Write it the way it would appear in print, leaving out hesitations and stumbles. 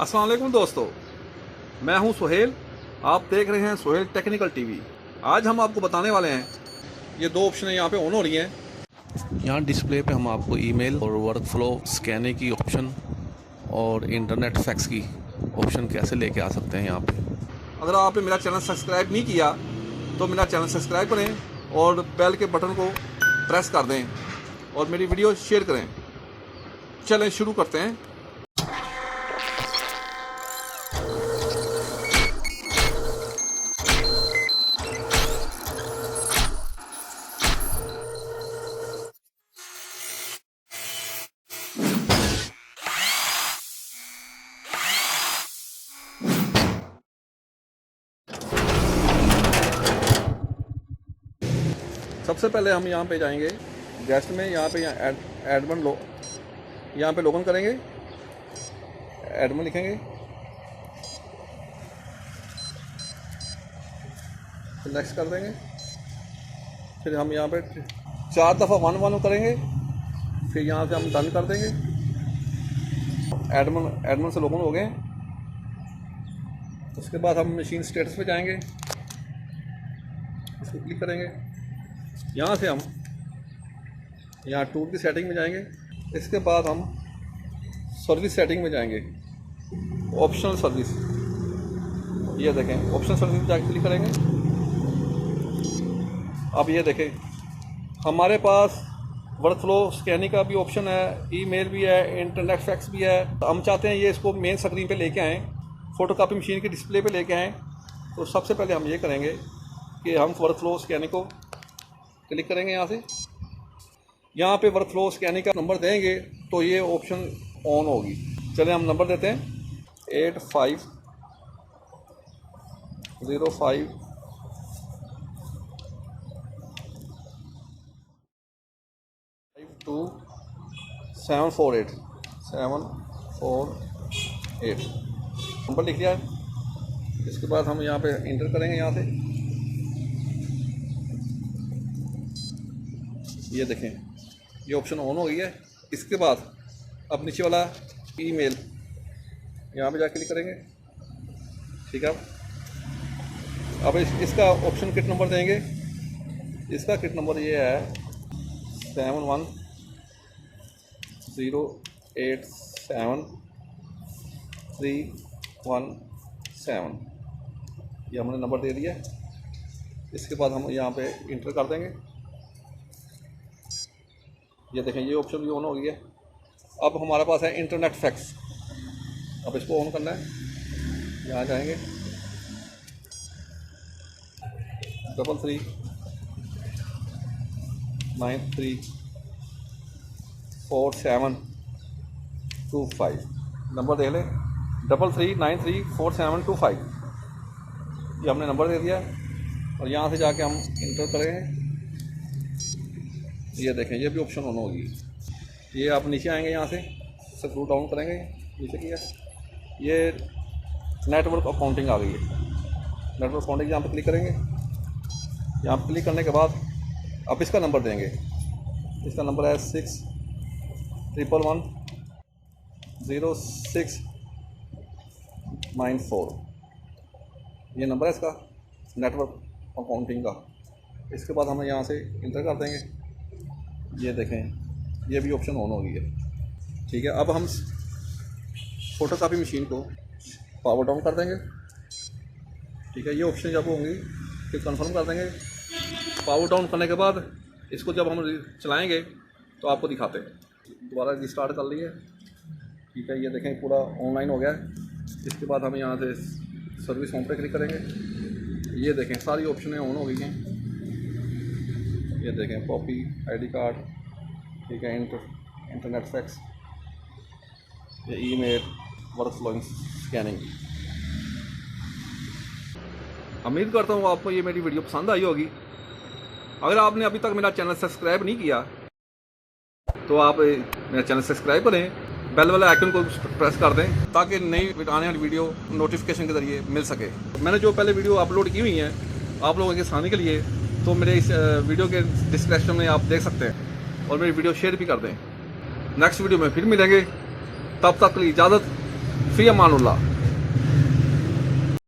अस्सलाम वालेकुम दोस्तों, मैं हूं सुहेल। आप देख रहे हैं सुहेल टेक्निकल टीवी। आज हम आपको बताने वाले हैं, ये दो ऑप्शन यहाँ पे ऑन हो रही हैं। यहाँ डिस्प्ले पे हम आपको ईमेल और वर्क फ्लो स्कैनिंग की ऑप्शन और इंटरनेट फैक्स की ऑप्शन कैसे लेके आ सकते हैं यहाँ पे। अगर आपने मेरा चैनल सब्सक्राइब नहीं किया तो मेरा चैनल सब्सक्राइब करें और बेल के बटन को प्रेस कर दें और मेरी वीडियो शेयर करें। चलें शुरू करते हैं। सबसे पहले हम यहाँ पे जाएंगे गेस्ट में, यहाँ पे एडमिन यहाँ पे लॉगिन करेंगे, एडमिन लिखेंगे, फिर नेक्स्ट कर देंगे। फिर हम यहाँ पे 4 दफ़ा 1 करेंगे, फिर यहाँ से हम डन कर देंगे। एडमिन से लॉगिन हो गए। उसके बाद हम मशीन स्टेटस पे जाएंगे, इसको क्लिक करेंगे। यहाँ से हम यहाँ टूल की सेटिंग में जाएंगे। इसके बाद हम सर्विस सेटिंग में जाएंगे, ऑप्शनल सर्विस। ये देखें, ऑप्शनल सर्विस जाके क्लिक करेंगे। अब ये देखें, हमारे पास वर्क फ्लो स्कैनिंग का भी ऑप्शन है, ईमेल भी है, इंटरनेट फैक्स भी है। हम चाहते हैं ये इसको मेन स्क्रीन पे लेके आएँ, फ़ोटोकॉपी मशीन के डिस्प्ले पे लेके आएँ। तो सबसे पहले हम ये करेंगे कि हम वर्क फ्लो स्कैनिंग को क्लिक करेंगे। यहाँ पे वर्क फ्लो स्कैनिंग का नंबर देंगे तो ये ऑप्शन ऑन होगी। चलिए हम नंबर देते हैं 8505 748 नंबर लिख लिया है। इसके बाद हम यहाँ पे इंटर करेंगे। यहाँ से ये देखें, ये ऑप्शन ऑन हो गई है। इसके बाद अब नीचे वाला ईमेल, यहाँ पे जाके क्लिक करेंगे। ठीक है, अब इसका ऑप्शन किट नंबर देंगे। इसका किट नंबर ये है 710873117। ये हमने नंबर दे दिया। इसके बाद हम यहाँ पे इंटर कर देंगे। ये देखें, ये ऑप्शन भी ऑन हो गई है। अब हमारे पास है इंटरनेट फैक्स। अब इसको ऑन करना है। यहाँ जाएंगे, 33934725 नंबर देख लें, 33934725। ये हमने नंबर दे दिया है और यहाँ से जाके हम इंटर करेंगे। ये देखें, ये भी ऑप्शन ऑन होगी। ये आप नीचे आएंगे, यहाँ से स्क्रॉल डाउन करेंगे, नीचे किया, ये नेटवर्क अकाउंटिंग आ गई है। नेटवर्क अकाउंटिंग यहाँ पे क्लिक करेंगे। यहाँ पे क्लिक करने के बाद अब इसका नंबर देंगे। इसका नंबर है 61110694। ये नंबर है इसका नेटवर्क अकाउंटिंग का। इसके बाद हम यहाँ से इंटर कर देंगे। ये देखें, ये भी ऑप्शन ऑन हो गई है। ठीक है, अब हम फ़ोटोकॉपी मशीन को पावर डाउन कर देंगे। ठीक है, ये ऑप्शन जब होंगी फिर कंफर्म कर देंगे। पावर डाउन करने के बाद इसको जब हम चलाएंगे तो आपको दिखाते हैं। दोबारा रिस्टार्ट कर लिए। ठीक है, ये देखें, पूरा ऑनलाइन हो गया है। इसके बाद हम यहाँ से सर्विस होम पे क्लिक करेंगे। ये देखें, सारी ऑप्शनें ऑन हो गई हैं। ये देखें, कॉपी, आईडी कार्ड, ठीक है, इंटरनेट फैक्स, ये ईमेल, वर्क फ्लो स्कैनिंग। उम्मीद करता हूँ आपको ये मेरी वीडियो पसंद आई होगी। अगर आपने अभी तक मेरा चैनल सब्सक्राइब नहीं किया तो आप मेरा चैनल सब्सक्राइब करें, बेल वाला आइकन को प्रेस कर दें ताकि नई आने वाली वीडियो नोटिफिकेशन के ज़रिए मिल सके। मैंने जो पहले वीडियो अपलोड की हुई हैं आप लोगों के आसानी के लिए, तो मेरे इस वीडियो के डिस्क्रिप्शन में आप देख सकते हैं और मेरी वीडियो शेयर भी कर दें। नेक्स्ट वीडियो में फिर मिलेंगे, तब तक के लिए इजाज़त। फ़ी अमानुल्लाह।